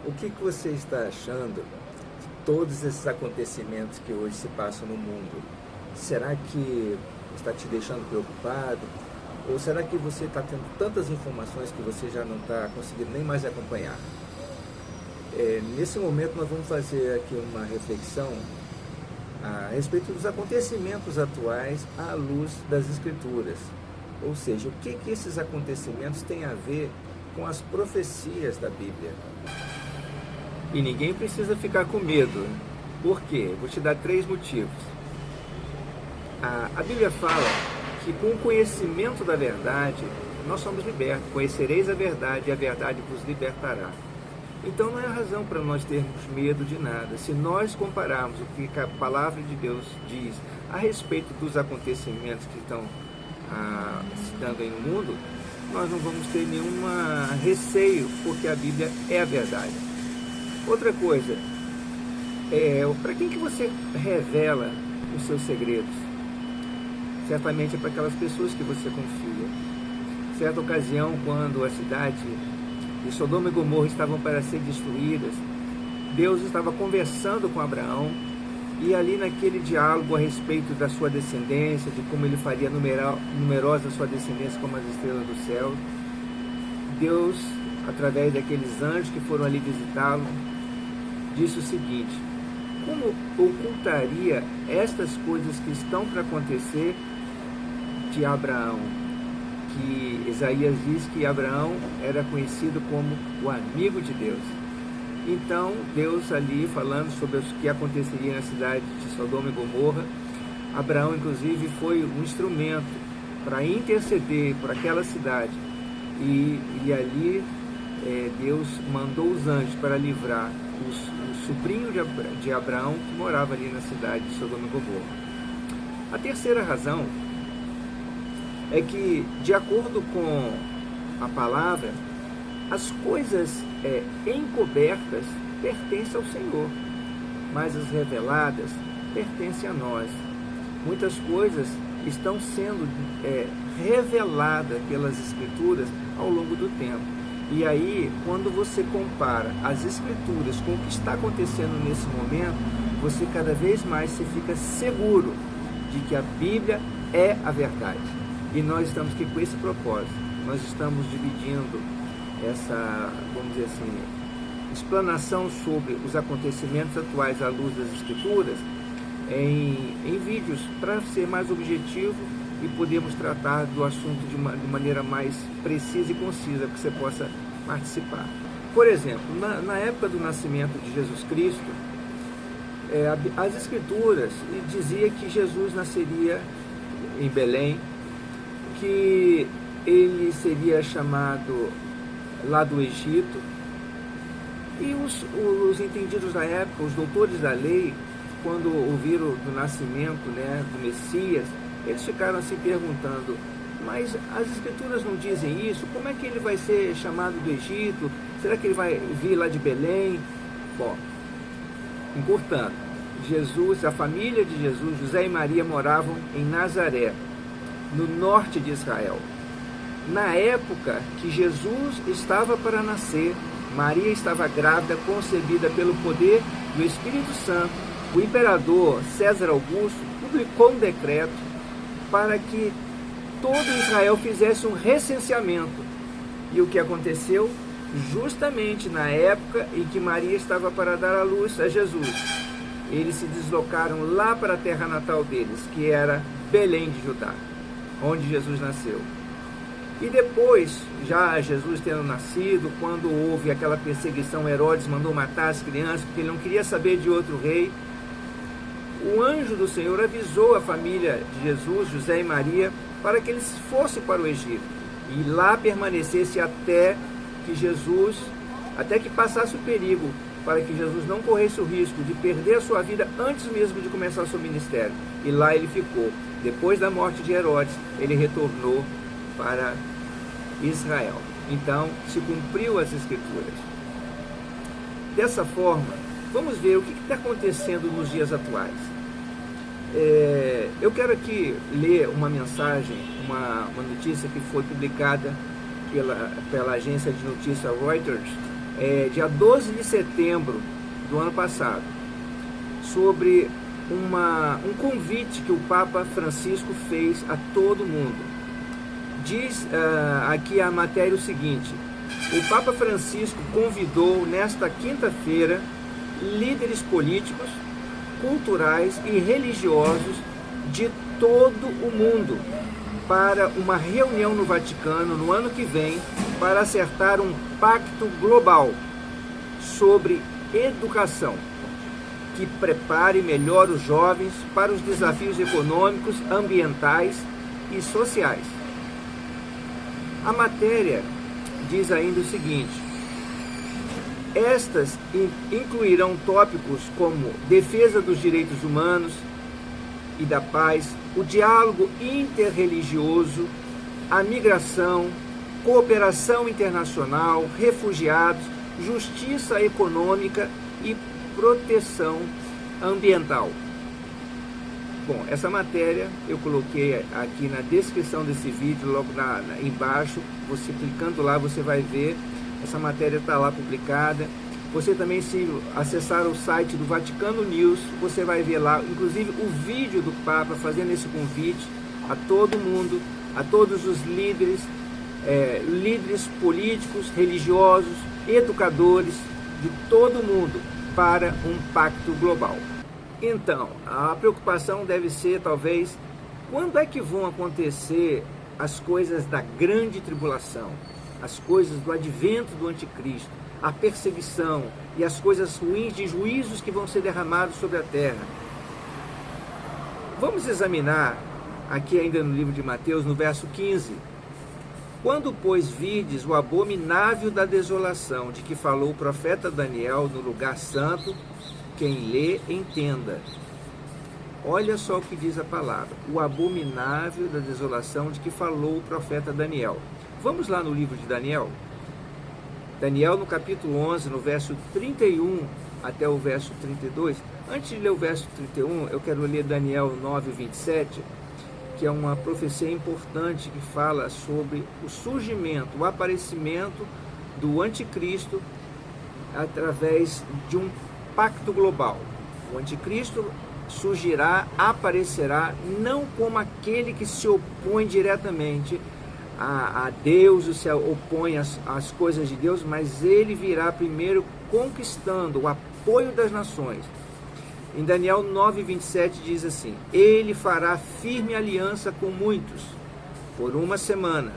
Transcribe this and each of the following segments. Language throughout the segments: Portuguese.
O que você está achando de todos esses acontecimentos que hoje se passam no mundo? Será que está te deixando preocupado? Ou será que você está tendo tantas informações que você já não está conseguindo nem mais acompanhar? Nesse momento nós vamos fazer aqui uma reflexão a respeito dos acontecimentos atuais à luz das Escrituras. Ou seja, o que esses acontecimentos têm a ver com as profecias da Bíblia? E ninguém precisa ficar com medo. Por quê? Vou te dar 3 motivos. A Bíblia fala que com o conhecimento da verdade, nós somos libertos. Conhecereis a verdade e a verdade vos libertará. Então não é razão para nós termos medo de nada. Se nós compararmos o que a palavra de Deus diz a respeito dos acontecimentos que estão se dando aí no mundo, nós não vamos ter nenhum receio, porque a Bíblia é a verdade. Outra coisa, para quem que você revela os seus segredos? Certamente é para aquelas pessoas que você confia. Certa ocasião, quando a cidade de Sodoma e Gomorra estavam para ser destruídas, Deus estava conversando com Abraão, e ali naquele diálogo a respeito da sua descendência, de como ele faria numerosa a sua descendência como as estrelas do céu, Deus, através daqueles anjos que foram ali visitá-lo, disse o seguinte: como ocultaria estas coisas que estão para acontecer de Abraão? Que Isaías diz que Abraão era conhecido como o amigo de Deus. Então Deus ali falando sobre o que aconteceria na cidade de Sodoma e Gomorra, Abraão inclusive foi um instrumento para interceder por aquela cidade, e ali Deus mandou os anjos para livrar o sobrinho de Abraão, que morava ali na cidade de Sodoma e Gomorra. A terceira razão é que, de acordo com a palavra, as coisas encobertas pertencem ao Senhor, mas as reveladas pertencem a nós. Muitas coisas estão sendo reveladas pelas Escrituras ao longo do tempo. E aí, quando você compara as Escrituras com o que está acontecendo nesse momento, você cada vez mais se fica seguro de que a Bíblia é a verdade. E nós estamos aqui com esse propósito. Nós estamos dividindo essa, vamos dizer assim, explanação sobre os acontecimentos atuais à luz das Escrituras em vídeos, para ser mais objetivo e podermos tratar do assunto de maneira mais precisa e concisa, para que você possa participar. Por exemplo, na época do nascimento de Jesus Cristo, as Escrituras diziam que Jesus nasceria em Belém, que ele seria chamado lá do Egito, e os entendidos da época, os doutores da lei, quando ouviram do nascimento, do Messias, eles ficaram se perguntando: mas as Escrituras não dizem isso? Como é que ele vai ser chamado do Egito? Será que ele vai vir lá de Belém? Bom, encurtando, a família de Jesus, José e Maria, moravam em Nazaré, no norte de Israel. Na época que Jesus estava para nascer, Maria estava grávida, concebida pelo poder do Espírito Santo. O imperador César Augusto publicou um decreto para que todo Israel fizesse um recenseamento. E o que aconteceu? Justamente na época em que Maria estava para dar à luz a Jesus, eles se deslocaram lá para a terra natal deles, que era Belém de Judá, onde Jesus nasceu. E depois, já Jesus tendo nascido, quando houve aquela perseguição, Herodes mandou matar as crianças, porque ele não queria saber de outro rei. O anjo do Senhor avisou a família de Jesus, José e Maria, para que eles fossem para o Egito e lá permanecesse até que passasse o perigo, para que Jesus não corresse o risco de perder a sua vida antes mesmo de começar o seu ministério. E lá ele ficou. Depois da morte de Herodes, ele retornou para Israel. Então, se cumpriu as Escrituras. Dessa forma, vamos ver o que está acontecendo nos dias atuais. Eu quero aqui ler uma mensagem, uma notícia que foi publicada pela agência de notícia Reuters, dia 12 de setembro do ano passado, sobre um convite que o Papa Francisco fez a todo mundo. Diz aqui a matéria o seguinte: o Papa Francisco convidou nesta quinta-feira líderes políticos, culturais e religiosos de todo o mundo para uma reunião no Vaticano no ano que vem para acertar um pacto global sobre educação que prepare melhor os jovens para os desafios econômicos, ambientais e sociais. A matéria diz ainda o seguinte: estas incluirão tópicos como defesa dos direitos humanos e da paz, o diálogo interreligioso, a migração, cooperação internacional, refugiados, justiça econômica e proteção ambiental. Bom, essa matéria eu coloquei aqui na descrição desse vídeo, logo embaixo. Você clicando lá, você vai ver. Essa matéria está lá publicada. Você também, se acessar o site do Vaticano News, você vai ver lá, inclusive, o vídeo do Papa fazendo esse convite a todo mundo, a todos os líderes, líderes políticos, religiosos, educadores de todo mundo para um pacto global. Então, a preocupação deve ser, talvez, quando é que vão acontecer as coisas da grande tribulação, as coisas do advento do anticristo, a perseguição e as coisas ruins de juízos que vão ser derramados sobre a terra. Vamos examinar aqui ainda no livro de Mateus, no verso 15. Quando, pois, virdes o abominável da desolação de que falou o profeta Daniel no lugar santo, quem lê, entenda. Olha só o que diz a palavra: o abominável da desolação de que falou o profeta Daniel. Vamos lá no livro de Daniel. Daniel, no capítulo 11, no verso 31 até o verso 32. Antes de ler o verso 31, eu quero ler Daniel 9, 27, que é uma profecia importante que fala sobre o surgimento, o aparecimento do anticristo através de um pacto global. O anticristo surgirá, aparecerá, não como aquele que se opõe diretamente a Deus, se opõe às coisas de Deus, mas ele virá primeiro conquistando o apoio das nações. Em Daniel 9, 27 diz assim: ele fará firme aliança com muitos por uma semana.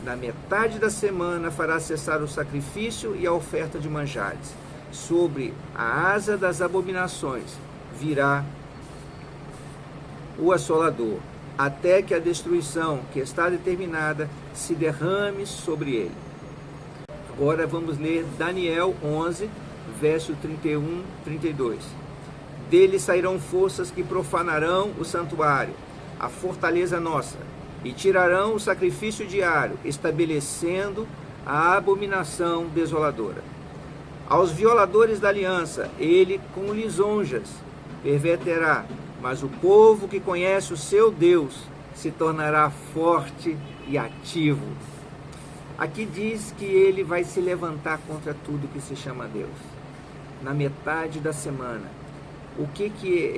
Na metade da semana fará cessar o sacrifício e a oferta de manjares. Sobre a asa das abominações virá o assolador, até que a destruição que está determinada se derrame sobre ele. Agora vamos ler Daniel 11, verso 31, 32. Dele sairão forças que profanarão o santuário, a fortaleza nossa, e tirarão o sacrifício diário, estabelecendo a abominação desoladora. Aos violadores da aliança, ele com lisonjas perverterá, mas o povo que conhece o seu Deus se tornará forte e ativo. Aqui diz que ele vai se levantar contra tudo que se chama Deus. Na metade da semana. O que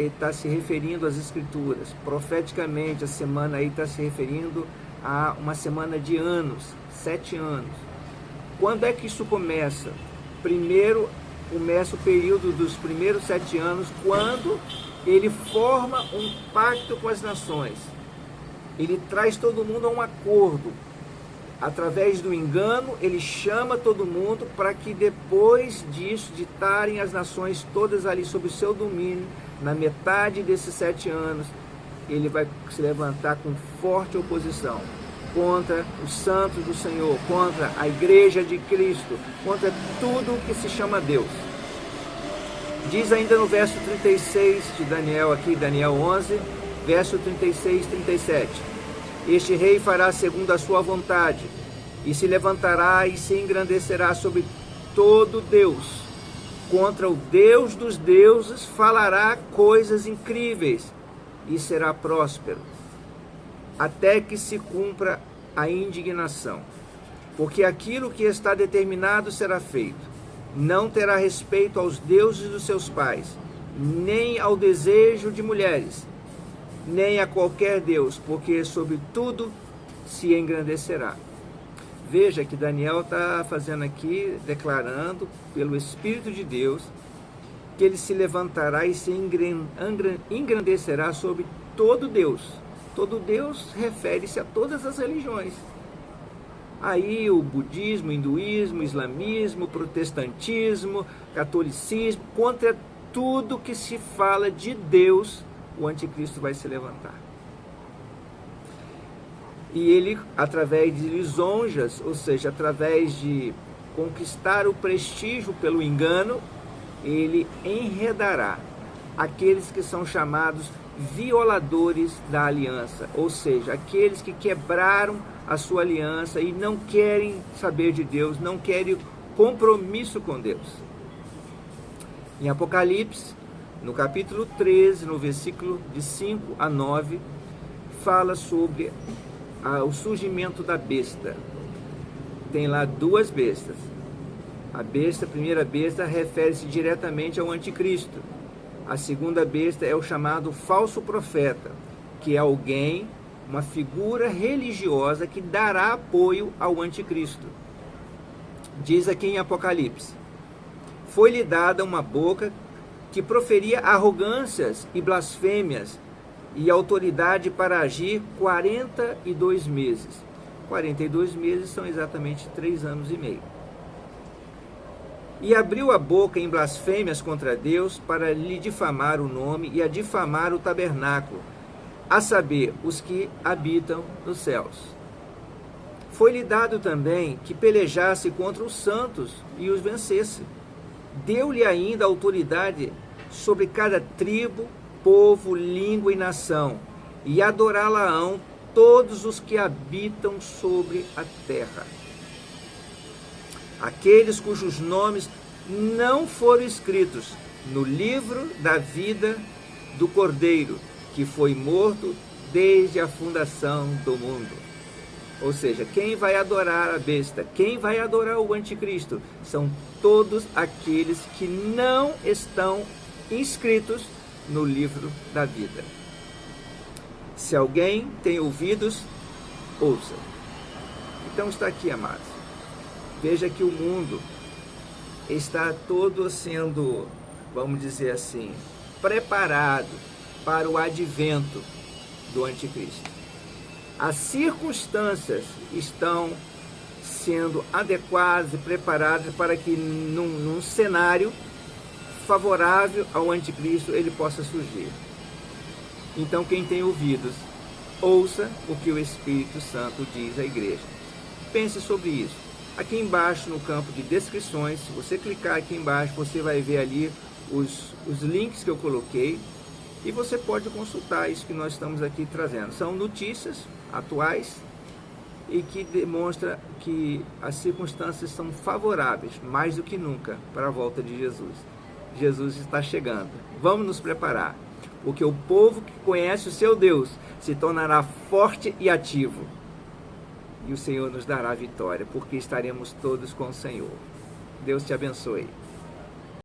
está se referindo às Escrituras? Profeticamente, a semana aí está se referindo a uma semana de anos, 7 anos. Quando é que isso começa? Primeiro, começa o período dos primeiros 7 anos, quando ele forma um pacto com as nações. Ele traz todo mundo a um acordo. Através do engano, ele chama todo mundo para que depois disso, de estarem as nações todas ali sob o seu domínio, na metade desses 7 anos, ele vai se levantar com forte oposição contra os santos do Senhor, contra a igreja de Cristo, contra tudo que se chama Deus. Diz ainda no verso 36 de Daniel, aqui, Daniel 11, verso 36 e 37. Este rei fará segundo a sua vontade, e se levantará e se engrandecerá sobre todo Deus. Contra o Deus dos deuses falará coisas incríveis, e será próspero, até que se cumpra a indignação. Porque aquilo que está determinado será feito. Não terá respeito aos deuses dos seus pais, nem ao desejo de mulheres, nem a qualquer deus, porque sobre tudo se engrandecerá. Veja que Daniel está fazendo aqui, declarando pelo Espírito de Deus, que ele se levantará e se engrandecerá sobre todo Deus. Todo Deus refere-se a todas as religiões. Aí o budismo, o hinduísmo, o islamismo, o protestantismo, catolicismo, contra tudo que se fala de Deus, o anticristo vai se levantar. E ele, através de lisonjas, ou seja, através de conquistar o prestígio pelo engano, ele enredará aqueles que são chamados violadores da aliança, ou seja, aqueles que quebraram a sua aliança e não querem saber de Deus, não querem compromisso com Deus. Em Apocalipse, no capítulo 13, no versículo de 5 a 9, fala sobre o surgimento da besta. Tem lá duas bestas. A primeira besta, refere-se diretamente ao anticristo. A segunda besta é o chamado falso profeta, que é alguém, uma figura religiosa que dará apoio ao anticristo. Diz aqui em Apocalipse: foi-lhe dada uma boca que proferia arrogâncias e blasfêmias, e autoridade para agir 42 meses. 42 meses são exatamente 3 anos e meio. E abriu a boca em blasfêmias contra Deus para lhe difamar o nome e a difamar o tabernáculo, a saber, os que habitam nos céus. Foi-lhe dado também que pelejasse contra os santos e os vencesse. Deu-lhe ainda autoridade sobre cada tribo, povo, língua e nação, e adorá-la-ão todos os que habitam sobre a terra. Aqueles cujos nomes não foram escritos no livro da vida do Cordeiro, que foi morto desde a fundação do mundo. Ou seja, quem vai adorar a besta, quem vai adorar o anticristo, são todos aqueles que não estão inscritos no livro da vida. Se alguém tem ouvidos, ouça. Então está aqui, amados. Veja que o mundo está todo sendo, vamos dizer assim, preparado para o advento do anticristo. As circunstâncias estão sendo adequadas e preparadas para que num cenário favorável ao anticristo ele possa surgir. Então quem tem ouvidos, ouça o que o Espírito Santo diz à igreja. Pense sobre isso. Aqui embaixo no campo de descrições, se você clicar aqui embaixo, você vai ver ali os links que eu coloquei e você pode consultar isso que nós estamos aqui trazendo. São notícias atuais e que demonstra que as circunstâncias são favoráveis, mais do que nunca, para a volta de Jesus. Jesus está chegando. Vamos nos preparar, porque o povo que conhece o seu Deus se tornará forte e ativo. E o Senhor nos dará vitória, porque estaremos todos com o Senhor. Deus te abençoe.